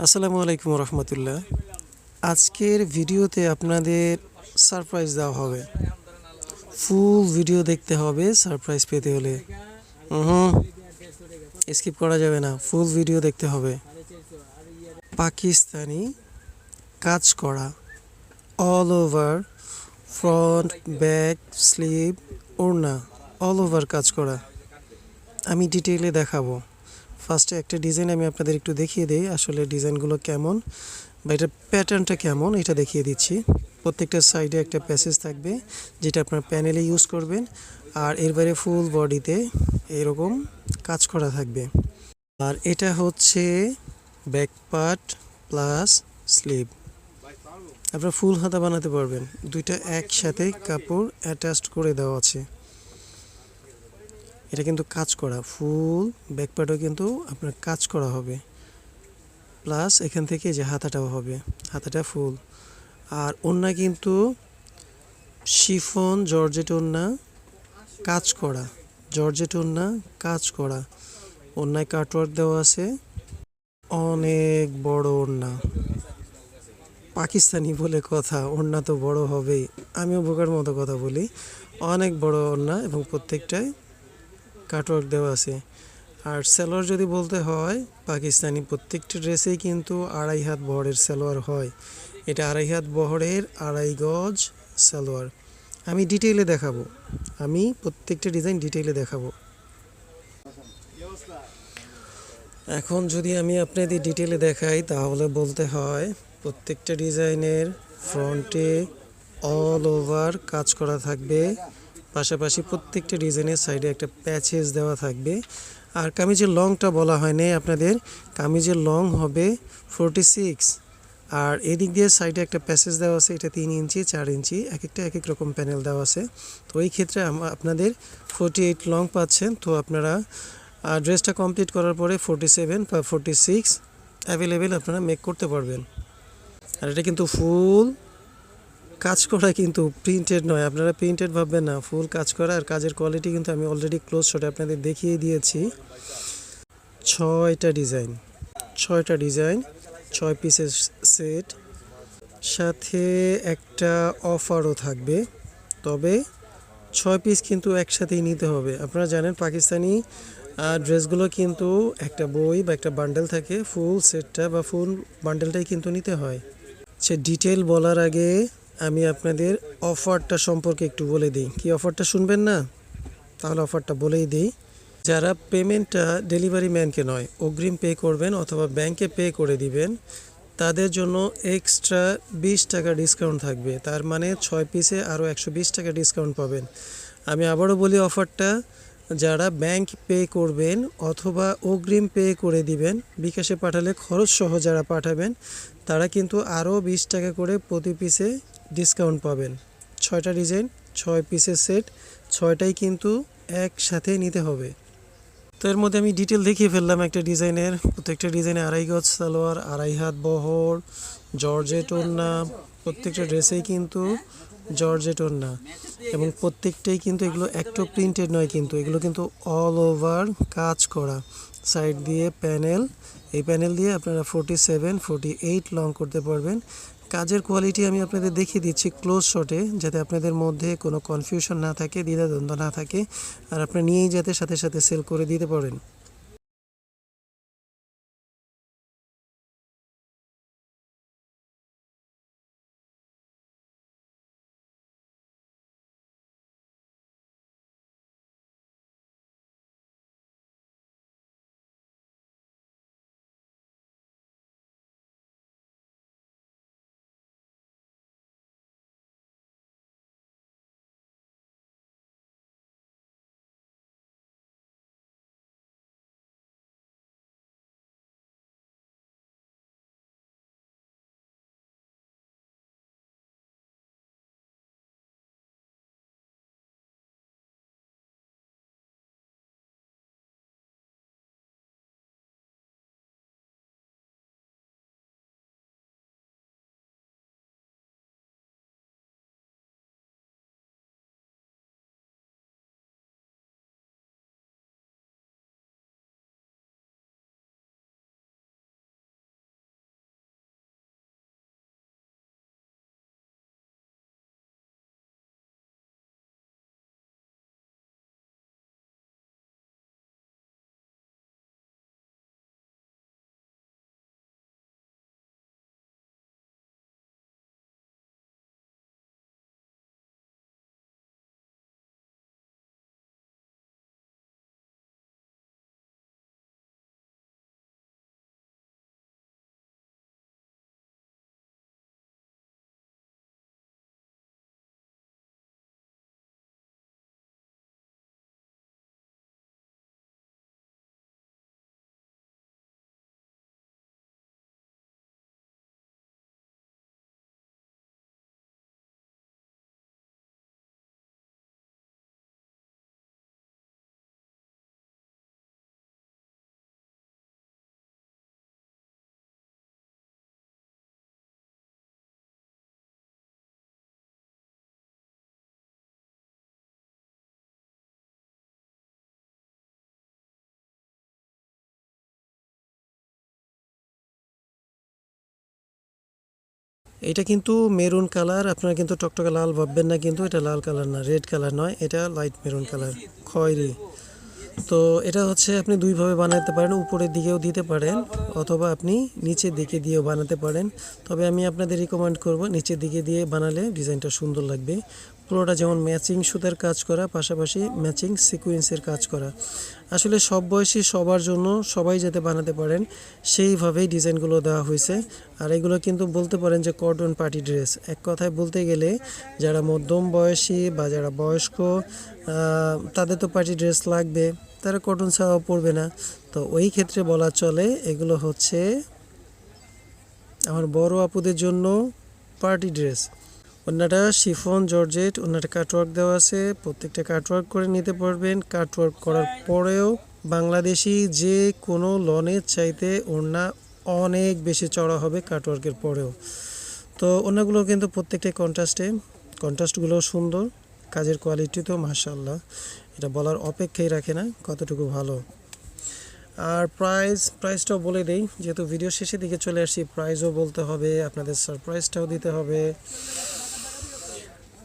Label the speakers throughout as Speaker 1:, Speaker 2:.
Speaker 1: আসসালামু আলাইকুম রহমতুল্লাহ। আজকের ভিডিওতে আপনাদের সারপ্রাইজ দেওয়া হবে। ফুল ভিডিও দেখতে হবে সারপ্রাইজ পেতে হলে। স্কিপ করা যাবে না, ফুল ভিডিও দেখতে হবে। পাকিস্তানি কাজ করা all over, front, back, sleeve, ওড়না, অল ওভার কাজ করা। আমি ডিটেইলে দেখাবো। ফার্স্টে একটা ডিজাইন আমি আপনাদের একটু দেখিয়ে দিই, আসলে ডিজাইনগুলো কেমন বা এটা প্যাটার্নটা কেমন এটা দেখিয়ে দিচ্ছি। প্রত্যেকটা সাইডে একটা প্যাসেজ থাকবে যেটা আপনার প্যানেলে ইউজ করবেন, আর এর বাইরে ফুল বডিতে এরকম কাজ করা থাকবে। আর এটা হচ্ছে ব্যাক পার্ট প্লাস স্লিভ। আপনারা ফুল হাতা বানাতে পারবেন, দুইটা একসাথে কাপড় অ্যাটাচড করে দেওয়া আছে। এটা কিন্তু কাজ করা ফুল, ব্যাক পার্টও কিন্তু আপনার কাজ করা হবে, প্লাস এখান থেকে যে হাতাটাও হবে, হাতাটা ফুল। আর ওড়না কিন্তু শিফন জর্জেট ওড়না, কাজ করা জর্জেট ওড়না, কাজ করা। ওড়নায় কাটওয়ার্ক দেওয়া আছে, অনেক বড় ওড়না। পাকিস্তানি বলে কথা, ওড়না তো বড় হবেই, আমিও বোকার মতো কথা বলি। অনেক বড় ওড়না এবং প্রত্যেকটায় কাটওয়ার্ক দেওয়া আছে। আর সালোয়ার যদি বলতে হয়, পাকিস্তানি প্রত্যেকটা ড্রেসেই কিন্তু 2.5 হাত বহরের সালোয়ার হয়। এটা 2.5 হাত বহরের 2.5 গজ সালোয়ার। আমি ডিটেইলে দেখাবো, আমি প্রত্যেকটা ডিজাইন ডিটেইলে দেখাবো। এখন যদি আমি আপনাদের ডিটেইলে দেখাই তাহলে বলতে হয় প্রত্যেকটা ডিজাইনের ফ্রন্টে অল ওভার কাজ করা থাকবে, পাশাপাশি প্রত্যেকটা ডিজাইনের সাইডে একটা প্যাচেস দেওয়া থাকবে। আর কামিজের লংটা বলা হয়নি আপনাদের, কামিজের লং হবে 46। আর এদিক দিয়ে সাইডে একটা প্যাসেজ দেওয়া আছে, এটা 3 ইঞ্চি 4 ইঞ্চি, এক একটা এক এক রকম প্যানেল দেওয়া আছে। তো এই ক্ষেত্রে আপনাদের 48 লং পাচ্ছেন। তো আপনারা ড্রেসটা কমপ্লিট করার পরে 47 বা 46 অ্যাভেলেবেল আপনারা মেক করতে পারবেন। আর এটা কিন্তু ফুল কাজ করা, কিন্তু প্রিন্টেড নয়, আপনারা প্রিন্টেড ভাববেন না, ফুল কাজ করা। আর কাজের কোয়ালিটি কিন্তু আমি অলরেডি ক্লোজ শটে আপনাদের দেখিয়ে দিয়েছি। 6টা ডিজাইন, 6টা ডিজাইন, 6 পিসের সেট, সাথে একটা অফারও থাকবে। তবে 6 পিস কিন্তু একসাথেই নিতে হবে। আপনারা জানেন পাকিস্তানি ড্রেসগুলো কিন্তু একটা বই বা একটা বান্ডেল থাকে, ফুল সেটটা বা ফুল বান্ডেলটাই কিন্তু নিতে হয়। সে ডিটেল বলার আগে আমি আপনাদের অফারটা সম্পর্কে একটু বলে দিই। কি অফারটা শুনবেন না? তাহলে অফারটা বলেই দিই। যারা পেমেন্টটা ডেলিভারি ম্যানকে নয় অগ্রিম পে করবেন অথবা ব্যাংকে পে করে দিবেন, তাদের জন্য এক্সট্রা 20 টাকা ডিসকাউন্ট থাকবে। তার মানে 6 পিসে আরও 120 টাকা ডিসকাউন্ট পাবেন। আমি আবারও বলি অফারটা, যারা ব্যাংক পে করবেন অথবা অগ্রিম পে করে দিবেন, বিকাশে পাঠালে খরচ সহ যারা পাঠাবেন তারা কিন্তু আরও 20 টাকা করে প্রতি পিসে ডিসকাউন্ট পাবেন। 6টা ডিজাইন, 6 পিসের সেট, 6টাই কিন্তু একসাথে নিতে হবে। তো এর মধ্যে আমি ডিটেল দেখিয়ে ফেললাম একটা ডিজাইনের। প্রত্যেকটা ডিজাইনে 2.5 গজ সালোয়ার, 2.5 হাত বহর, জর্জেট ওড়না। প্রত্যেকটা ড্রেসেই কিন্তু জর্জেট ওড়না, এবং প্রত্যেকটাই কিন্তু এগুলো একটু প্রিন্টেড নয়, কিন্তু এগুলো কিন্তু অল ওভার কাজ করা। সাইড দিয়ে প্যানেল, এই প্যানেল দিয়ে আপনারা 47 48 লং করতে পারবেন। কাজের কোয়ালিটি আমি আপনাদের দেখিয়ে দিচ্ছি ক্লোজ শটে, যাতে আপনাদের মধ্যে কোনো কনফিউশন না থাকে, দ্বিধাদ্বন্দ্ব না থাকে, আর আপনারা নিয়েই যাতে সাথে সাথে সেল করে দিতে পারেন। এটা কিন্তু মেরুন কালার, আপনারা কিন্তু টকটকে লাল ভাববেন না, কিন্তু এটা লাল কালার না, রেড কালার নয়, এটা লাইট মেরুন কালার, খয়েরি। তো এটা হচ্ছে আপনি দুইভাবে বানাতে পারেন, উপরের দিকেও দিতে পারেন অথবা আপনি নিচের দিকে দিয়েও বানাতে পারেন। তবে আমি আপনাদের রিকমেন্ড করব নিচের দিকে দিয়ে বানালে ডিজাইনটা সুন্দর লাগবে। পুরোটা যেমন ম্যাচিং সুতার কাজ করা, পাশাপাশি ম্যাচিং সিকোয়েন্সের কাজ করা। আসলে সব বয়সী সবার জন্য সবাই যাতে বানাতে পারেন সেইভাবেই ডিজাইনগুলো দেওয়া হয়েছে। আর এগুলো কিন্তু বলতে পারেন যে কটন পার্টি ড্রেস। এক কথায় বলতে গেলে যারা মধ্যম বয়সী বা যারা বয়স্ক তাদের তো পার্টি ড্রেস লাগবে, তারা কটন ছাড়াও পরবে না। তো ওই ক্ষেত্রে বলা চলে এগুলো হচ্ছে আমার বড় আপুদের জন্য পার্টি ড্রেস। ওনাটা শিফন জর্জেট, ওনাটা কাটওয়ার্ক দেওয়া আছে, প্রত্যেকটা কাটওয়ার্ক করে নিতে পারবেন। কাটওয়ার্ক করার পরেও বাংলাদেশি যে কোনো লনের চাইতে ওড়না অনেক বেশি চড়া হবে কাটওয়ার্কের পরেও। তো ওড়নাগুলো কিন্তু প্রত্যেকটাই কন্ট্রাস্টগুলোও সুন্দর, কাজের কোয়ালিটি তো মাশাআল্লাহ, এটা বলার অপেক্ষাই রাখে না কতটুকু ভালো। আর প্রাইসটাও বলে দেই, যেহেতু ভিডিও শেষের দিকে চলে আসছি, প্রাইসও বলতে হবে, আপনাদের সারপ্রাইজটাও দিতে হবে।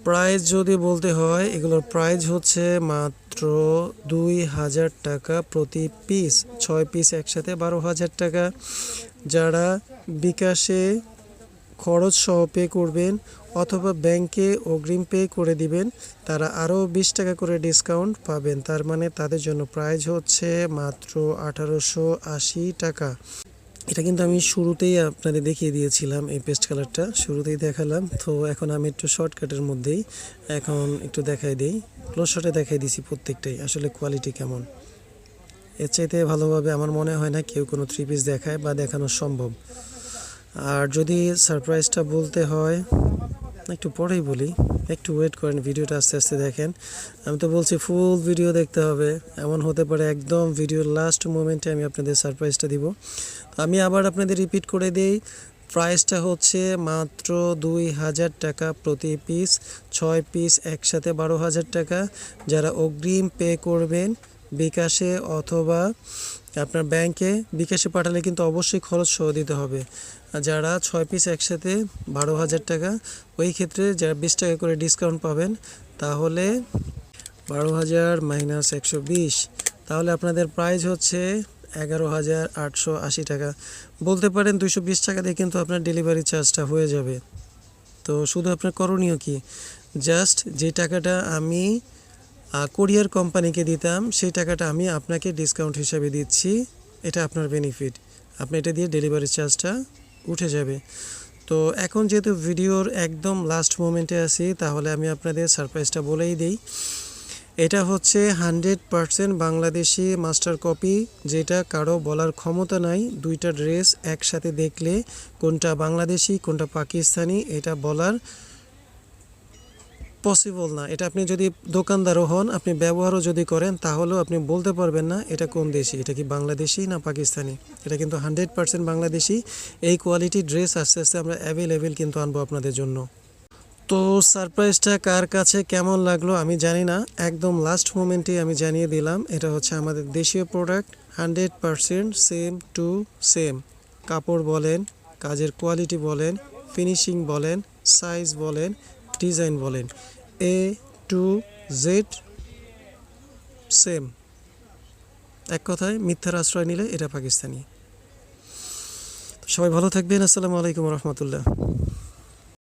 Speaker 1: প্রাইস যদি বলতে হয়, এগুলোর প্রাইস হচ্ছে মাত্র 2000 টাকা প্রতি পিস, 6 পিস একসাথে 12,000 টাকা। যারা বিকাশে খরচ সহ পে করবেন অথবা ব্যাংকে অগ্রিম পে করে দিবেন, তারা আরও 20 টাকা করে ডিসকাউন্ট পাবেন। তার মানে তাদের জন্য প্রাইস হচ্ছে মাত্র 1880 টাকা। এটা কিন্তু আমি শুরুতেই আপনাদের দেখিয়ে দিয়েছিলাম, এই পেস্ট কালারটা শুরুতেই দেখালাম। তো এখন আমি একটু শর্টকাটের মধ্যেই এখন একটু দেখাই দিই, ক্লোজ শটে দেখাই দিছি প্রত্যেকটাই আসলে কোয়ালিটি কেমন। এর চাইতে ভালোভাবে আমার মনে হয় না কেউ কোনো থ্রি পিস দেখায় বা দেখানো সম্ভব। আর যদি সারপ্রাইজটা বলতে হয় একটু পরেই বলি, একটু ওয়েট করেন, ভিডিওটা আস্তে আস্তে দেখেন। আমি তো বলছি ফুল ভিডিও দেখতে হবে, এমন হতে পারে একদম ভিডিওর লাস্ট মোমেন্টে আমি আপনাদের সারপ্রাইজটা দিব। আমি আবার আপনাদের রিপিট করে দিই, প্রাইসটা হচ্ছে মাত্র 2000 টাকা প্রতি পিস, 6 পিস একসাথে 12,000 টাকা। যারা অগ্রিম পে করবেন বিকাশে অথবা আপনার ব্যাংকে, বিকাশে পাঠালে কিন্তু অবশ্যই খরচ সহ দিতে হবে। আর যারা 6 পিস একসাথে 12,000 টাকা, ওই ক্ষেত্রে যারা 20 টাকা করে ডিসকাউন্ট পাবেন, তাহলে 12,000 মাইনাস 120, তাহলে আপনাদের প্রাইস হচ্ছে 11,880 টাকা। বলতে পারেন 220 টাকা দিয়ে কিন্তু আপনার ডেলিভারি চার্জটা হয়ে যাবে। তো শুধু আপনার করণীয় কি, জাস্ট যে টাকাটা আমি কোরিয়ার কোম্পানিকে দিতাম সেই টাকাটা আমি আপনাকে ডিসকাউন্ট হিসাবে দিচ্ছি, এটা আপনার বেনিফিট, আপনি এটা দিয়ে ডেলিভারি চার্জটা উঠে যাবে। তো এখন যেহেতু ভিডিওর একদম লাস্ট মোমেন্টে আছি, তাহলে আমি আপনাদের সারপ্রাইজটা বলেই দিই। এটা হচ্ছে 100% বাংলাদেশি মাস্টার কপি, যেটা কারো বলার ক্ষমতা নাই। দুইটা ড্রেস একসাথে দেখলে কোনটা বাংলাদেশি কোনটা পাকিস্তানি এটা বলার পসিবল না। এটা আপনি যদি দোকানদারও হন, আপনি ব্যবহারও যদি করেন, তাহলেও আপনি বলতে পারবেন না এটা কোন দেশি, এটা কি বাংলাদেশি না পাকিস্তানি। এটা কিন্তু 100% বাংলাদেশি। এই কোয়ালিটির ড্রেস আস্তে আস্তে আমরা অ্যাভেলেবেল কিন্তু আনবো আপনাদের জন্য। তো সারপ্রাইজটা কার কাছে কেমন লাগলো আমি জানি না, একদম লাস্ট মোমেন্টে আমি জানিয়ে দিলাম। এটা হচ্ছে আমাদের দেশীয় প্রোডাক্ট, 100% সেম টু সেম। কাপড় বলেন, কাজের কোয়ালিটি বলেন, ফিনিশিং বলেন, সাইজ বলেন, ডিজাইন বলেন, A to Z সেম। এক কথায় মিথ্যার আশ্রয় নিলে এটা পাকিস্তানি। সবাই ভালো থাকবেন, আসসালামু আলাইকুম রহমতুল্লাহ।